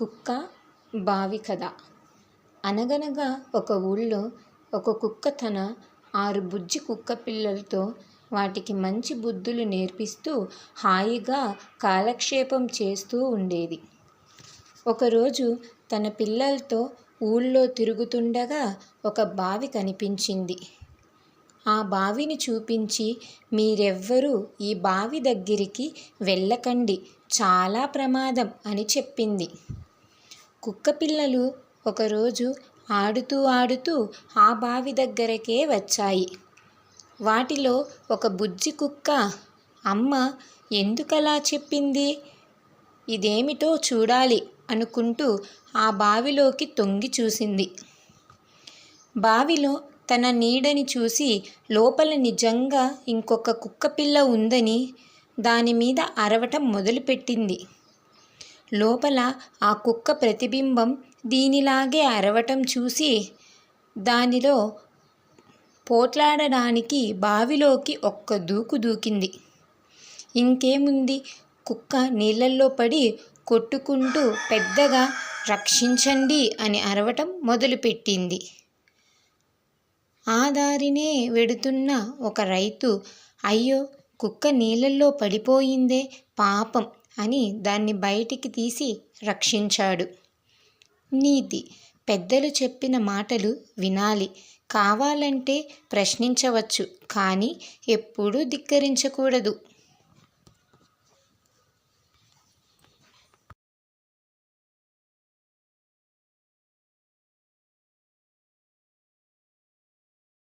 కుక్క బావి కథ. అనగనగా ఒక ఊళ్ళో ఒక కుక్క తన 6 బుజ్జి కుక్క పిల్లలతో వాటికి మంచి బుద్ధులు నేర్పిస్తూ హాయిగా కాలక్షేపం చేస్తూ ఉండేది. ఒకరోజు తన పిల్లలతో ఊళ్ళో తిరుగుతుండగా ఒక బావి కనిపించింది. ఆ బావిని చూపించి, మీరెవ్వరూ ఈ బావి దగ్గరికి వెళ్ళకండి, చాలా ప్రమాదం అని చెప్పింది. కుక్కపిల్లలు ఒకరోజు ఆడుతూ ఆ బావి దగ్గరకే వచ్చాయి. వాటిలో ఒక బుజ్జి కుక్క, అమ్మ ఎందుకలా చెప్పింది, ఇదేమిటో చూడాలి అనుకుంటూ ఆ బావిలోకి తొంగి చూసింది. బావిలో తన నీడని చూసి లోపల నిజంగా ఇంకొక కుక్కపిల్ల ఉందని దానిమీద అరవటం మొదలుపెట్టింది. లోపల ఆ కుక్క ప్రతిబింబం దీనిలాగే అరవటం చూసి దానిలో పోట్లాడడానికి బావిలోకి ఒక్క దూకు దూకింది. ఇంకేముంది, కుక్క నీళ్ళల్లో పడి కొట్టుకుంటూ పెద్దగా రక్షించండి అని అరవటం మొదలుపెట్టింది. ఆ దారినే వెడుతున్న ఒక రైతు, అయ్యో కుక్క నీళ్ళల్లో పడిపోయిందే పాపం అని దాన్ని బయటికి తీసి రక్షించాడు. నీతి: పెద్దలు చెప్పిన మాటలు వినాలి, కావాలంటే ప్రశ్నించవచ్చు, కానీ ఎప్పుడూ ధిక్కరించకూడదు.